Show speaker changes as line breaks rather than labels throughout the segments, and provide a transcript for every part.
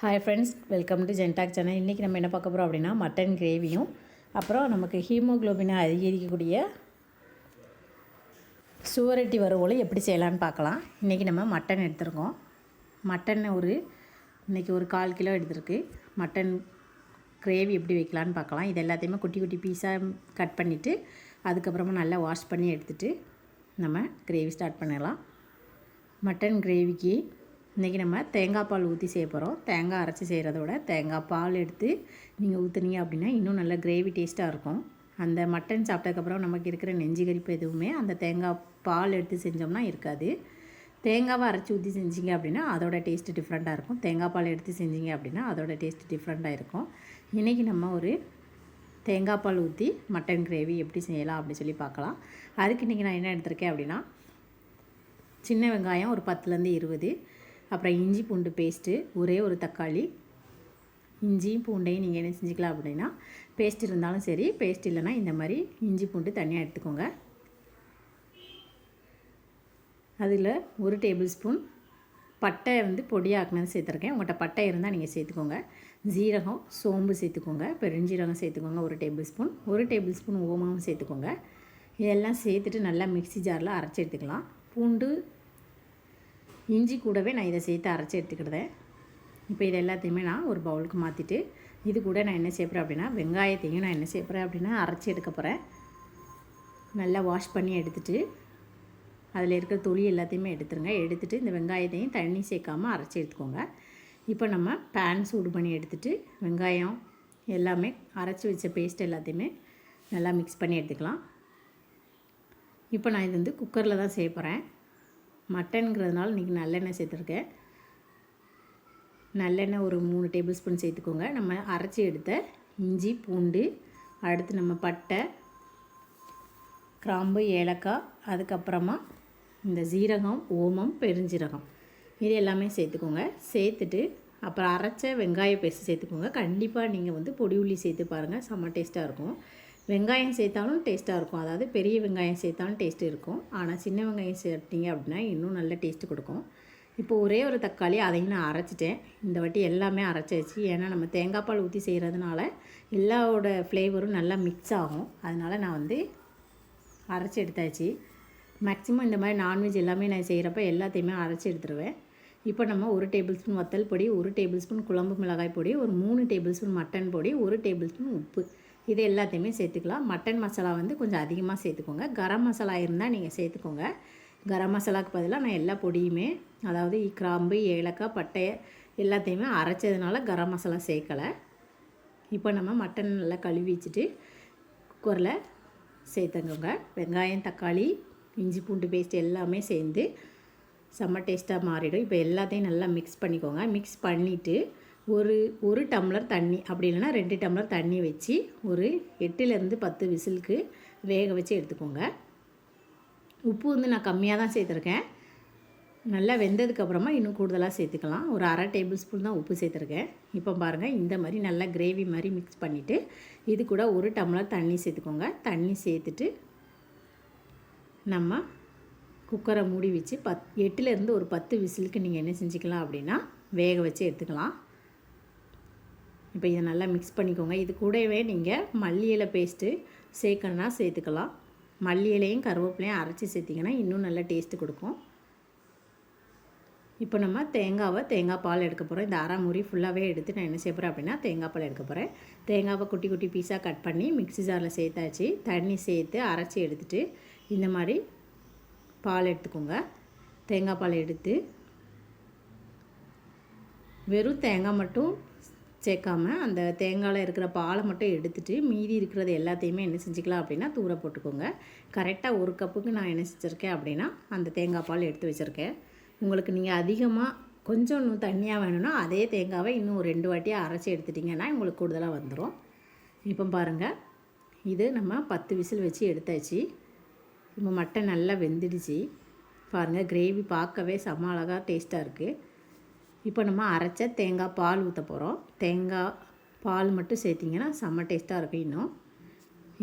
Hi friends, welcome to ஜென்டாக் channel. இன்றைக்கி நம்ம என்ன பார்க்க போகிறோம் அப்படின்னா மட்டன் கிரேவியும் அப்புறம் நமக்கு ஹீமோக்ளோபினை அதிகரிக்கக்கூடிய சுவரொட்டி வறுவலும் எப்படி செய்யலான்னு பார்க்கலாம். இன்றைக்கி நம்ம மட்டன் எடுத்துருக்கோம். மட்டன் இன்றைக்கி ஒரு 1/4 கிலோ எடுத்துருக்கு. மட்டன் கிரேவி எப்படி வைக்கலான்னு பார்க்கலாம். இது எல்லாத்தையுமே குட்டி குட்டி பீஸாக கட் பண்ணிவிட்டு அதுக்கப்புறமா நல்லா வாஷ் பண்ணி எடுத்துகிட்டு நம்ம கிரேவி ஸ்டார்ட் பண்ணிடலாம். மட்டன் கிரேவிக்கு இன்றைக்கி நம்ம தேங்காய் பால் ஊற்றி செய்ய போகிறோம். தேங்காய் அரைச்சி செய்கிறத விட தேங்காய் பால் எடுத்து நீங்கள் ஊற்றுனீங்க அப்படின்னா இன்னும் நல்லா கிரேவி டேஸ்ட்டாக இருக்கும். அந்த மட்டன் சாப்பிட்டதுக்கப்புறம் நமக்கு இருக்கிற நெஞ்சு கரிப்பு எதுவுமே அந்த தேங்காய் பால் எடுத்து செஞ்சோம்னா இருக்காது. தேங்காவை அரைச்சி ஊற்றி செஞ்சிங்க அப்படின்னா அதோட டேஸ்ட்டு டிஃப்ரெண்ட்டாக இருக்கும். தேங்காய் பால் எடுத்து செஞ்சிங்க அப்படின்னா அதோட டேஸ்ட்டு டிஃப்ரெண்ட்டாக இருக்கும். இன்றைக்கி நம்ம ஒரு தேங்காய் பால் ஊற்றி மட்டன் கிரேவி எப்படி செய்யலாம் அப்படி சொல்லி பார்க்கலாம். அதுக்கு இன்றைக்கி நான் என்ன எடுத்திருக்கேன் அப்படின்னா சின்ன வெங்காயம் ஒரு 10லேருந்து 20, அப்புறம் இஞ்சி பூண்டு பேஸ்ட்டு ஒரே ஒரு தக்காளி. இஞ்சியும் பூண்டையும் நீங்கள் என்ன செஞ்சுக்கலாம் அப்படின்னா பேஸ்ட் இருந்தாலும் சரி, பேஸ்ட் இல்லைன்னா இந்த மாதிரி இஞ்சி பூண்டு தனியாக எடுத்துக்கோங்க. அதில் 1 டேபிள் ஸ்பூன் பட்டை பொடியாக்குனது சேர்த்துருக்கேன். உங்கள்கிட்ட பட்டை இருந்தால் நீங்கள் சேர்த்துக்கோங்க. ஜீரகம், சோம்பு சேர்த்துக்கோங்க. பெருஞ்சீரகம் சேர்த்துக்கோங்க 1 டேபிள் ஸ்பூன். 1 டேபிள் ஸ்பூன் ஓமமும் சேர்த்துக்கோங்க. இதெல்லாம் சேர்த்துட்டு நல்லா மிக்ஸி ஜாரில் அரைச்சி எடுத்துக்கலாம். பூண்டு இஞ்சி கூடவே நான் இதை சேர்த்து அரைச்சி எடுத்துக்கிட்டேன். இப்போ இது எல்லாத்தையுமே நான் ஒரு பவுலுக்கு மாற்றிட்டு இது கூட நான் என்ன சேர்க்குறேன் அப்படின்னா வெங்காயத்தையும் நான் என்ன சேர்க்குறேன் அப்படின்னா அரைச்சி எடுக்க போகிறேன். நல்லா வாஷ் பண்ணி எடுத்துகிட்டு அதில் இருக்கிற தொளி எல்லாத்தையுமே எடுத்துருங்க. எடுத்துகிட்டு இந்த வெங்காயத்தையும் தண்ணி சேர்க்காமல் அரைச்சி எடுத்துக்கோங்க. இப்போ நம்ம பேன் சூடு பண்ணி எடுத்துகிட்டு வெங்காயம் எல்லாமே அரைச்சி வச்ச பேஸ்ட் எல்லாத்தையுமே நல்லா மிக்ஸ் பண்ணி எடுத்துக்கலாம். இப்போ நான் இது குக்கரில் தான் செய்ய போகிறேன். மட்டனுங்கிறதுனால இன்றைக்கி நல்லெண்ணெய் சேர்த்துருக்கேன். நல்லெண்ணெய் ஒரு 3 டேபிள் ஸ்பூன் சேர்த்துக்கோங்க. நம்ம அரைச்சி எடுத்த இஞ்சி பூண்டு, அடுத்து நம்ம பட்டை, கிராம்பு, ஏலக்காய், அதுக்கப்புறமா இந்த ஜீரகம், ஓமம், பெருஞ்சீரகம் இது எல்லாமே சேர்த்துக்கோங்க. சேர்த்துட்டு அப்புறம் அரைச்ச வெங்காய பேஸ்ட் சேர்த்துக்கோங்க. கண்டிப்பாக நீங்கள் பொடி உள்ளி சேர்த்து பாருங்கள், செம்ம டேஸ்ட்டாக இருக்கும். வெங்காயம் சேர்த்தாலும் டேஸ்ட்டாக இருக்கும். அதாவது பெரிய வெங்காயம் சேர்த்தாலும் டேஸ்ட்டு இருக்கும். ஆனால் சின்ன வெங்காயம் சேர்த்திங்க அப்படின்னா இன்னும் நல்ல டேஸ்ட்டு கொடுக்கும். இப்போ ஒரே ஒரு தக்காளி அதையும் நான் அரைச்சிட்டேன். இந்த வாட்டி எல்லாமே அரைச்சாச்சு. ஏன்னா நம்ம தேங்காய் பால் ஊற்றி செய்கிறதுனால எல்லாவோட ஃப்ளேவரும் நல்லா மிக்ஸ் ஆகும். அதனால் நான் அரைச்சி எடுத்தாச்சு. மேக்ஸிமம் இந்த மாதிரி நான்வெஜ் எல்லாமே நான் செய்கிறப்ப எல்லாத்தையுமே அரைச்சி எடுத்துருவேன். இப்போ நம்ம 1 டேபிள் ஸ்பூன் வத்தல் பொடி, 1 டேபிள் ஸ்பூன் குழம்பு மிளகாய் பொடி, ஒரு 3 டேபிள் ஸ்பூன் மட்டன் பொடி, 1 டேபிள் ஸ்பூன் உப்பு இது எல்லாத்தையுமே சேர்த்துக்கலாம். மட்டன் மசாலா கொஞ்சம் அதிகமாக சேர்த்துக்கோங்க. கரம் மசாலா இருந்தால் நீங்கள் சேர்த்துக்கோங்க. கரம் மசாலாவுக்கு பதிலாக நான் எல்லா பொடியுமே, அதாவது கிராம்பு, ஏலக்காய், பட்டை எல்லாத்தையுமே அரைச்சதுனால கரம் மசாலா சேர்க்கலை. இப்போ நம்ம மட்டன் நல்லா கழுவி வச்சுட்டு குக்கரில் சேர்த்துக்கோங்க. வெங்காயம், தக்காளி, இஞ்சி பூண்டு பேஸ்ட் எல்லாமே சேர்ந்து செம்ம டேஸ்ட்டாக மாறிடும். இப்போ எல்லாத்தையும் நல்லா மிக்ஸ் பண்ணிக்கோங்க. மிக்ஸ் பண்ணிவிட்டு ஒரு டம்ளர் தண்ணி, அப்படி இல்லைன்னா 2 டம்ளர் தண்ணி வச்சு ஒரு 8லேருந்து 10 விசிலுக்கு வேக வச்சு எடுத்துக்கோங்க. உப்பு நான் கம்மியாக தான் சேர்த்துருக்கேன். நல்லா வெந்ததுக்கப்புறமா இன்னும் கூடுதலாக சேர்த்துக்கலாம். ஒரு 1/2 டேபிள் ஸ்பூன் தான் உப்பு சேர்த்துருக்கேன். இப்போ பாருங்கள், இந்த மாதிரி நல்லா கிரேவி மாதிரி மிக்ஸ் பண்ணிவிட்டு இது கூட 1 டம்ளர் தண்ணி சேர்த்துக்கோங்க. தண்ணி சேர்த்துட்டு நம்ம குக்கரை மூடி வச்சு 8லேருந்து ஒரு 10 விசிலுக்கு நீங்கள் என்ன செஞ்சுக்கலாம் அப்படின்னா வேக வச்சு எடுத்துக்கலாம். இப்போ இதை நல்லா மிக்ஸ் பண்ணிக்கோங்க. இது கூடவே நீங்கள் மல்லி இலை பேஸ்ட்டு சேர்க்கணுன்னா சேர்த்துக்கலாம். மல்லி இலையும் கருவேப்பிலையும் அரைச்சி சேர்த்திங்கன்னா இன்னும் நல்லா டேஸ்ட்டு கொடுக்கும். இப்போ நம்ம தேங்காய் பால் எடுக்க போகிறோம். இந்த அரை மூடி ஃபுல்லாகவே எடுத்து நான் என்ன செய்ய போகிறேன் அப்படின்னா தேங்காய் பால் எடுக்க போகிறேன். தேங்காவை குட்டி குட்டி பீஸாக கட் பண்ணி மிக்ஸி ஜாரில் சேர்த்தாச்சு. தண்ணி சேர்த்து அரைச்சி எடுத்துகிட்டு இந்த மாதிரி பால் எடுத்துக்கோங்க. தேங்காய் பால் எடுத்து வெறும் தேங்காய் மட்டும் சேர்க்காமல் அந்த தேங்காயில் இருக்கிற பாலை மட்டும் எடுத்துகிட்டு மீதி இருக்கிறது எல்லாத்தையுமே என்ன செஞ்சுக்கலாம் அப்படின்னா தூர போட்டுக்கோங்க. கரெக்டாக 1 கப்புக்கு நான் என்ன செஞ்சுருக்கேன் அப்படின்னா அந்த தேங்காய் பால் எடுத்து வச்சுருக்கேன். உங்களுக்கு நீங்கள் அதிகமாக கொஞ்சம் இன்னும் தண்ணியாக வேணும்னா அதே தேங்காவை இன்னும் ஒரு 2 வாட்டியாக அரைச்சி எடுத்துட்டிங்கன்னா உங்களுக்கு கூடுதலாக வந்துடும். இப்போ பாருங்கள், இது நம்ம 10 விசில் வச்சு எடுத்தாச்சு. இப்போ மட்டன் நல்லா வெந்துடுச்சு. பாருங்கள், கிரேவி பார்க்கவே செம்ம அழகாக டேஸ்ட்டாக இருக்குது. இப்போ நம்ம அரைச்ச தேங்காய் பால் ஊற்ற போகிறோம். தேங்காய் பால் மட்டும் சேர்த்திங்கன்னா செம்ம டேஸ்ட்டாக இருக்கும். இன்னும்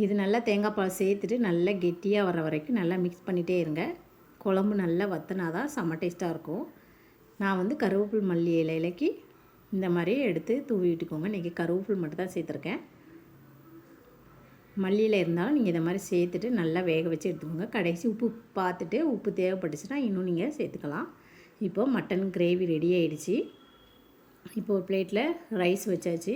இது நல்லா தேங்காய் பால் சேர்த்துட்டு நல்லா கெட்டியாக வர வரைக்கும் நல்லா மிக்ஸ் பண்ணிகிட்டே இருங்க. குழம்பு நல்லா வற்றினா தான் செம்ம டேஸ்ட்டாக இருக்கும். நான் கருவேப்பிலை மல்லி இலைக்கு இந்த மாதிரி எடுத்து தூவி விட்டுக்கோங்க. இன்றைக்கி கருவேப்பிலை மட்டும் தான் சேர்த்துருக்கேன். மல்லியில் இருந்தாலும் நீங்கள் இதை மாதிரி சேர்த்துட்டு நல்லா வேக வச்சு எடுத்துக்கோங்க. கடைசி உப்பு பார்த்துட்டு உப்பு தேவைப்பட்டுச்சுன்னா இன்னும் நீங்கள் சேர்த்துக்கலாம். இப்போது மட்டன் கிரேவி ரெடி ஆகிடுச்சு. இப்போ ஒரு பிளேட்டில் ரைஸ் வச்சாச்சு.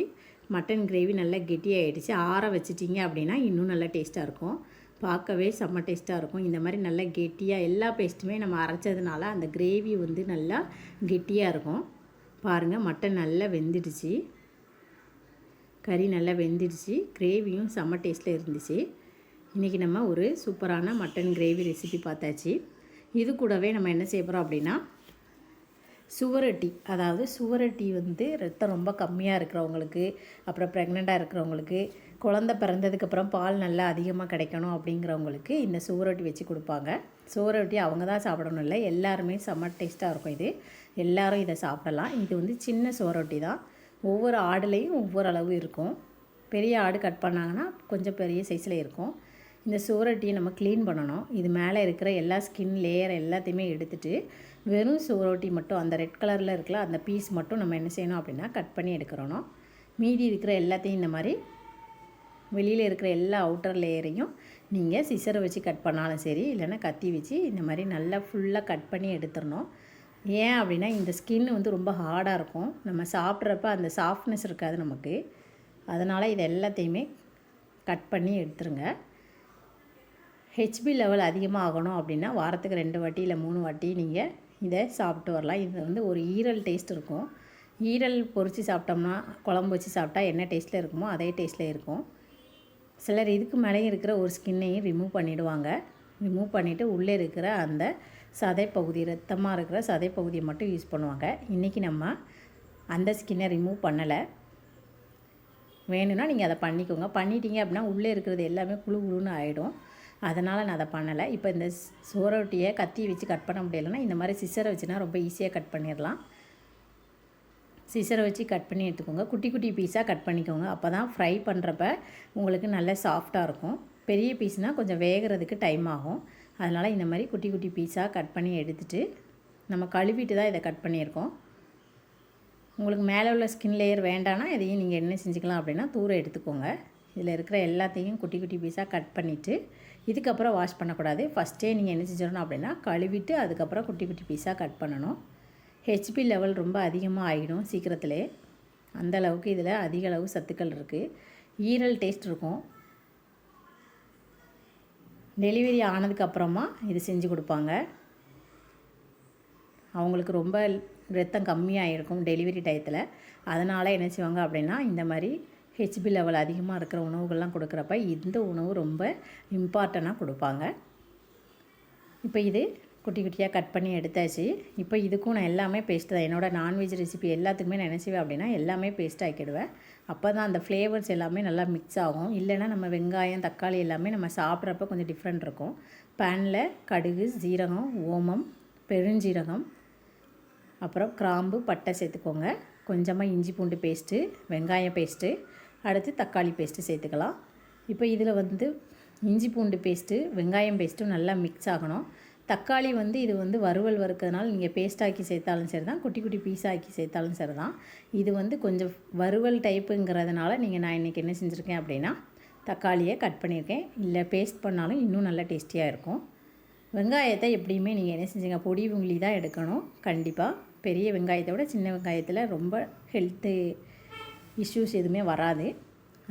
மட்டன் கிரேவி நல்லா கெட்டியாகிடுச்சு. ஆற வச்சிட்டிங்க அப்படின்னா இன்னும் நல்லா டேஸ்ட்டாக இருக்கும். பார்க்கவே செம்ம டேஸ்ட்டாக இருக்கும். இந்த மாதிரி நல்லா கெட்டியாக எல்லா பேஸ்ட்டுமே நம்ம அரைச்சதுனால அந்த கிரேவி வந்து நல்லா கெட்டியாக இருக்கும். பாருங்கள், மட்டன் நல்லா வெந்துடுச்சு, கறி நல்லா வெந்துடுச்சு, கிரேவியும் செம்ம டேஸ்ட்டில் இருந்துச்சு. இன்றைக்கி நம்ம ஒரு சூப்பரான மட்டன் கிரேவி ரெசிபி பார்த்தாச்சு. இது கூடவே நம்ம என்ன செய்ய போகிறோம் அப்படின்னா சுவரொட்டி. அதாவது சுவரொட்டி வந்து ரத்தம் ரொம்ப கம்மியாக இருக்கிறவங்களுக்கு, அப்புறம் ப்ரெக்னெண்ட்டாக இருக்கிறவங்களுக்கு, குழந்த பிறந்ததுக்கப்புறம் பால் நல்லா அதிகமாக கிடைக்கணும் அப்படிங்கிறவங்களுக்கு இந்த சுவரொட்டி வச்சு கொடுப்பாங்க. சுவரொட்டி அவங்க தான் சாப்பிடணும் இல்லை, எல்லாருமே செம்ம டேஸ்ட்டாக இருக்கும். இது எல்லோரும் இதை சாப்பிடலாம். இது வந்து சின்ன சுவரொட்டி தான். ஒவ்வொரு ஆடுலேயும் ஒவ்வொரு அளவு இருக்கும். பெரிய ஆடு கட் பண்ணாங்கன்னா கொஞ்சம் பெரிய சைஸில் இருக்கும். இந்த சுவரொட்டியை நம்ம க்ளீன் பண்ணணும். இது மேலே இருக்கிற எல்லா ஸ்கின் லேயர் எல்லாத்தையுமே எடுத்துகிட்டு வெறும் சுவரொட்டி மட்டும், அந்த ரெட் கலரில் இருக்கிற அந்த பீஸ் மட்டும் நம்ம என்ன செய்யணும் அப்படின்னா கட் பண்ணி எடுக்கிறணும். மீதி இருக்கிற எல்லாத்தையும் இந்த மாதிரி வெளியில் இருக்கிற எல்லா அவுட்டர் லேயரையும் நீங்கள் சிசரை வச்சு கட் பண்ணாலும் சரி, இல்லைன்னா கத்தி வச்சு இந்த மாதிரி நல்லா ஃபுல்லாக கட் பண்ணி எடுத்துடணும். ஏன் அப்படின்னா இந்த ஸ்கின் வந்து ரொம்ப ஹார்டாக இருக்கும். நம்ம சாப்பிட்றப்ப அந்த சாஃப்ட்னஸ் இருக்காது நமக்கு. அதனால் இது எல்லாத்தையுமே கட் பண்ணி எடுத்துருங்க. ஹெச்பி லெவல் அதிகமாக ஆகணும் அப்படின்னா வாரத்துக்கு 2 வாட்டி இல்லை 3 வாட்டி நீங்கள் இதை சாப்பிட்டு வரலாம். இது வந்து ஒரு ஈரல் டேஸ்ட் இருக்கும். ஈரல் பொரித்து சாப்பிட்டோம்னா, குழம்பு வச்சு சாப்பிட்டா என்ன டேஸ்ட்டில் இருக்குமோ அதே டேஸ்ட்டில் இருக்கும். சிலர் இதுக்கு மேலே இருக்கிற ஒரு ஸ்கின்னையும் ரிமூவ் பண்ணிவிடுவாங்க. ரிமூவ் பண்ணிவிட்டு உள்ளே இருக்கிற அந்த சதைப்பகுதி, ரத்தமாக இருக்கிற சதைப்பகுதியை மட்டும் யூஸ் பண்ணுவாங்க. இன்றைக்கி நம்ம அந்த ஸ்கின்னை ரிமூவ் பண்ணலை. வேணும்னா நீங்கள் அதை பண்ணிக்கோங்க. பண்ணிட்டீங்க அப்படின்னா உள்ளே இருக்கிறது எல்லாமே குழு குழுன்னு ஆகிடும். அதனால் நான் அதை பண்ணலை. இப்போ இந்த சுவரொட்டியை கத்தி வச்சு கட் பண்ண முடியலைன்னா இந்த மாதிரி சிசரை வச்சுன்னா ரொம்ப ஈஸியாக கட் பண்ணிடலாம். சிசரை வச்சு கட் பண்ணி எடுத்துக்கோங்க. குட்டி குட்டி பீஸாக கட் பண்ணிக்கோங்க. அப்போ தான் ஃப்ரை பண்ணுறப்ப உங்களுக்கு நல்ல சாஃப்டாக இருக்கும். பெரிய பீஸ்னால் கொஞ்சம் வேகிறதுக்கு டைம் ஆகும். அதனால் இந்த மாதிரி குட்டி குட்டி பீஸாக கட் பண்ணி எடுத்துகிட்டு நம்ம கழுவிட்டு தான் இதை கட் பண்ணியிருக்கோம். உங்களுக்கு மேலே உள்ள ஸ்கின் லேயர் வேண்டான்னா இதையும் நீங்கள் என்ன செஞ்சுக்கலாம் அப்படின்னா தூர எடுத்துக்கோங்க. இதில் இருக்கிற எல்லாத்தையும் குட்டி குட்டி பீஸாக கட் பண்ணிவிட்டு இதுக்கப்புறம் வாஷ் பண்ணக்கூடாது. ஃபஸ்ட்டே நீங்கள் என்ன செஞ்சிடணும் அப்படின்னா கழுவிட்டு அதுக்கப்புறம் குட்டி குட்டி பீஸாக கட் பண்ணணும். ஹெச்பி லெவல் ரொம்ப அதிகமாக ஆகிடும் சீக்கிரத்திலே. அந்தளவுக்கு இதில் அதிக அளவு சத்துக்கள் இருக்குது. ஈரல் டேஸ்ட் இருக்கும். டெலிவரி ஆனதுக்கப்புறமா இது செஞ்சு கொடுப்பாங்க. அவங்களுக்கு ரொம்ப ரத்தம் கம்மியாக இருக்கும் டெலிவரி டயத்தில். அதனால் என்ன செய்வாங்க அப்படின்னா இந்த மாதிரி ஹெச்பி லெவல் அதிகமாக இருக்கிற உணவுகள்லாம் கொடுக்குறப்ப இந்த உணவு ரொம்ப இம்பார்ட்டண்ட்டாக கொடுப்பாங்க. இப்போ இது குட்டி குட்டியாக கட் பண்ணி எடுத்தாச்சு. இப்போ இதுக்கும் நான் எல்லாமே பேஸ்ட் தான். என்னோடய நான்வெஜ் ரெசிபி எல்லாத்துக்குமே நான் என்ன செய்வேன் அப்படின்னா எல்லாமே பேஸ்ட் ஆக்கிடுவேன். அப்போ தான் அந்த ஃப்ளேவர்ஸ் எல்லாமே நல்லா மிக்ஸ் ஆகும். இல்லைன்னா நம்ம வெங்காயம், தக்காளி எல்லாமே நம்ம சாப்பிட்றப்ப கொஞ்சம் டிஃப்ரெண்ட் இருக்கும். பேனில் கடுகு, சீரகம், ஓமம், பெருஞ்சீரகம், அப்புறம் கிராம்பு, பட்டை சேர்த்துக்கோங்க. கொஞ்சமாக இஞ்சி பூண்டு பேஸ்ட்டு, வெங்காயம் பேஸ்ட்டு, அடுத்து தக்காளி பேஸ்ட்டு சேர்த்துக்கலாம். இப்போ இதில் வந்து இஞ்சி பூண்டு பேஸ்ட்டு, வெங்காயம் பேஸ்ட்டும் நல்லா மிக்ஸ் ஆகணும். தக்காளி வந்து இது வந்து வறுவல் வறுக்கிறதுனால நீங்கள் பேஸ்ட்டாக்கி சேர்த்தாலும் சரி தான், குட்டி குட்டி பீஸாக்கி சேர்த்தாலும் சரி தான். இது வந்து கொஞ்சம் வறுவல் டைப்புங்கிறதுனால நான் இன்றைக்கி என்ன செஞ்சுருக்கேன் அப்படின்னா தக்காளியை கட் பண்ணியிருக்கேன். இல்லை பேஸ்ட் பண்ணாலும் இன்னும் நல்லா டேஸ்டியாக இருக்கும். வெங்காயத்தை எப்படியுமே நீங்கள் என்ன செஞ்சீங்க, பொடி உங்களி தான் எடுக்கணும் கண்டிப்பாக. பெரிய வெங்காயத்தை விட சின்ன வெங்காயத்தில் ரொம்ப ஹெல்த்து இஷ்யூஸ் எதுவுமே வராது.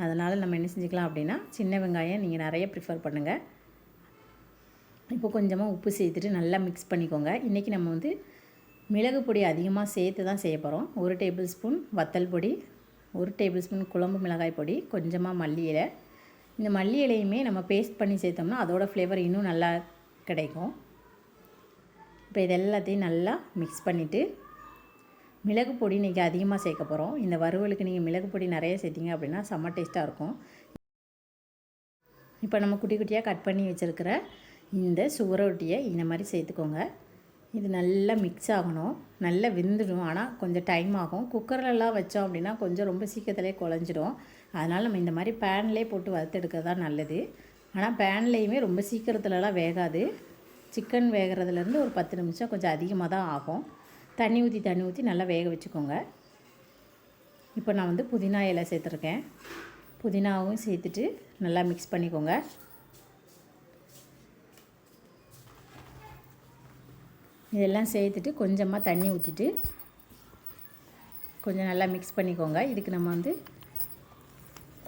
அதனால் நம்ம என்ன செஞ்சுக்கலாம் அப்படின்னா சின்ன வெங்காயம் நீங்கள் நிறைய ப்ரிஃபர் பண்ணுங்கள். இப்போ கொஞ்சமாக உப்பு சேர்த்துட்டு நல்லா மிக்ஸ் பண்ணிக்கோங்க. இன்றைக்கி நம்ம வந்து மிளகு பொடி அதிகமாக சேர்த்து தான் செய்ய போகிறோம். 1 டேபிள் ஸ்பூன் வத்தல் பொடி, 1 டேபிள் ஸ்பூன் குழம்பு மிளகாய் பொடி, கொஞ்சமாக மல்லி இலை. இந்த மல்லி இலையுமே நம்ம பேஸ்ட் பண்ணி சேர்த்தோம்னா அதோடய ஃப்ளேவர் இன்னும் நல்லா கிடைக்கும். இப்போ இது எல்லாத்தையும் நல்லா மிக்ஸ் பண்ணிவிட்டு மிளகு பொடி இன்றைக்கி அதிகமாக சேர்க்க போகிறோம். இந்த வறுவலுக்கு நீங்கள் மிளகு பொடி நிறைய சேர்த்திங்க அப்படின்னா செம்ம டேஸ்ட்டாக இருக்கும். இப்போ நம்ம குட்டி குட்டியாக கட் பண்ணி வச்சுருக்கிற இந்த சுவரொட்டியை இந்த மாதிரி சேர்த்துக்கோங்க. இது நல்லா மிக்ஸ் ஆகணும். நல்லா வெந்துடும். ஆனால் கொஞ்சம் டைம் ஆகும். குக்கர்லலாம் வச்சோம் அப்படின்னா கொஞ்சம் ரொம்ப சீக்கிரத்துலேயே குழஞ்சிடும். அதனால் நம்ம இந்த மாதிரி பேன்லேயே போட்டு வறுத்தெடுக்கிறது தான் நல்லது. ஆனால் பேன்லேயுமே ரொம்ப சீக்கிரத்துலலாம் வேகாது. சிக்கன் வேகிறதுலேருந்து ஒரு 10 நிமிஷம் கொஞ்சம் அதிகமாக தான் ஆகும். தண்ணி ஊற்றி நல்லா வேக வச்சுக்கோங்க. இப்போ நான் வந்து புதினா இலை சேர்த்துருக்கேன். புதினாவும் சேர்த்துட்டு நல்லா மிக்ஸ் பண்ணிக்கோங்க. இதெல்லாம் சேர்த்துட்டு கொஞ்சமாக தண்ணி ஊற்றிட்டு கொஞ்சம் நல்லா மிக்ஸ் பண்ணிக்கோங்க. இதுக்கு நம்ம வந்து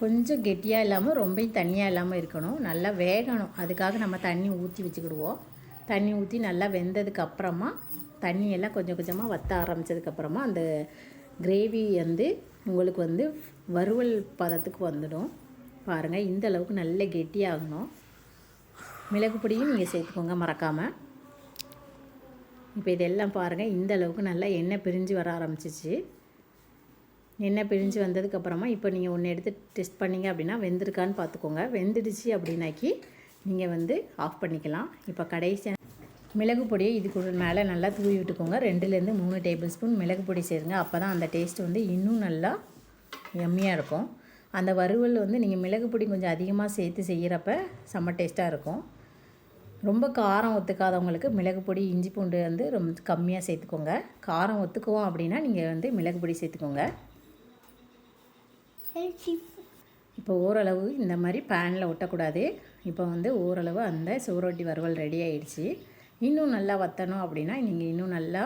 கொஞ்சம் கெட்டியாக இல்லாமல் ரொம்ப தண்ணியாக இல்லாமல் இருக்கணும். நல்லா வேகணும். அதுக்காக நம்ம தண்ணி ஊற்றி வச்சுக்கிடுவோம். தண்ணி ஊற்றி நல்லா வெந்ததுக்கு அப்புறமா தண்ணியெல்லாம் கொஞ்சம் கொஞ்சமாக வற்ற ஆரம்பித்ததுக்கப்புறமா அந்த கிரேவி வந்து உங்களுக்கு வந்து வறுவல் பதத்துக்கு வந்துடும். பாருங்கள், இந்த அளவுக்கு நல்ல கெட்டியாகணும். மிளகு பொடியும் நீங்கள் சேர்த்துக்கோங்க மறக்காமல். இப்போ இதெல்லாம் பாருங்கள், இந்த அளவுக்கு நல்லா எண்ணெய் பிரிஞ்சு வர ஆரம்பிச்சிச்சு. எண்ணெய் பிரிஞ்சு வந்ததுக்கப்புறமா இப்போ நீங்கள் ஒன்று எடுத்து டெஸ்ட் பண்ணிங்க அப்படின்னா வெந்திருக்கான்னு பார்த்துக்கோங்க. வெந்துடுச்சு அப்படின்னாக்கி நீங்கள் வந்து ஆஃப் பண்ணிக்கலாம். இப்போ கடைசியாக மிளகு பொடியை இதுக்கு மேலே நல்லா தூவி விட்டுக்கோங்க. 2லேருந்து 3 டேபிள் ஸ்பூன் மிளகு பொடி சேருங்க. அப்போ தான் அந்த டேஸ்ட் வந்து இன்னும் நல்லா எம்மியாக இருக்கும். அந்த வறுவல் வந்து நீங்கள் மிளகு பொடி கொஞ்சம் அதிகமாக சேர்த்து செய்கிறப்ப செம்ம டேஸ்ட்டாக இருக்கும். ரொம்ப காரம் ஒத்துக்காதவங்களுக்கு மிளகு பொடி இஞ்சி பூண்டு வந்து ரொம்ப கம்மியாக சேர்த்துக்கோங்க. காரம் ஒத்துக்குவோம் அப்படின்னா நீங்கள் வந்து மிளகு பொடி சேர்த்துக்கோங்க. இப்போ ஓரளவு இந்த மாதிரி பேனில் ஒட்டக்கூடாது. இப்போ வந்து ஓரளவு அந்த சுவரொட்டி வறுவல் ரெடி ஆகிடுச்சு. இன்னும் நல்லா வற்றணும் அப்படின்னா நீங்கள் இன்னும் நல்லா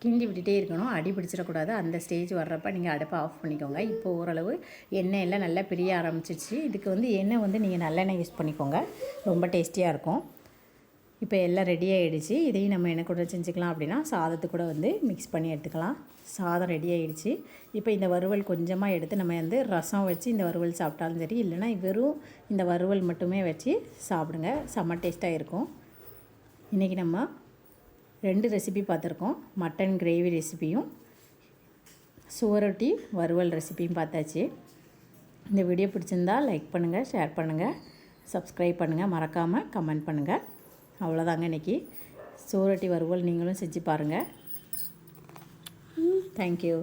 கிண்டி விட்டுட்டே இருக்கணும். அடி பிடிச்சிடக்கூடாது. அந்த ஸ்டேஜ் வர்றப்ப நீங்கள் அடுப்பை ஆஃப் பண்ணிக்கோங்க. இப்போ ஓரளவு எண்ணெய் எல்லாம் நல்லா பிரிய ஆரம்பிச்சிச்சு. இதுக்கு வந்து எண்ணெய் வந்து நீங்கள் நல்லெண்ணெய் யூஸ் பண்ணிக்கோங்க. ரொம்ப டேஸ்டியாக இருக்கும். இப்போ எல்லாம் ரெடி ஆகிடுச்சு. இதையும் நம்ம என்ன கூட செஞ்சுக்கலாம் அப்படின்னா சாதத்து கூட வந்து மிக்ஸ் பண்ணி எடுத்துக்கலாம். சாதம் ரெடி ஆகிடுச்சு. இப்போ இந்த வறுவல் கொஞ்சமாக எடுத்து நம்ம வந்து ரசம் வச்சு இந்த வறுவல் சாப்பிட்டாலும் சரி, இல்லைனா வெறும் இந்த வறுவல் மட்டுமே வச்சு சாப்பிடுங்க. செம்ம டேஸ்ட்டாக இருக்கும். இன்றைக்கி நம்ம 2 ரெசிபி பார்த்துருக்கோம். மட்டன் கிரேவி ரெசிபியும் சுவரொட்டி வறுவல் ரெசிபியும் பார்த்தாச்சு. இந்த வீடியோ பிடிச்சிருந்தா லைக் பண்ணுங்கள், ஷேர் பண்ணுங்கள், சப்ஸ்கிரைப் பண்ணுங்கள், மறக்காமல் கமெண்ட் பண்ணுங்கள். அவ்வளோதாங்க இன்றைக்கி சுவரொட்டி வறுவல் நீங்களும் செஞ்சு பாருங்கள். தேங்க்யூ.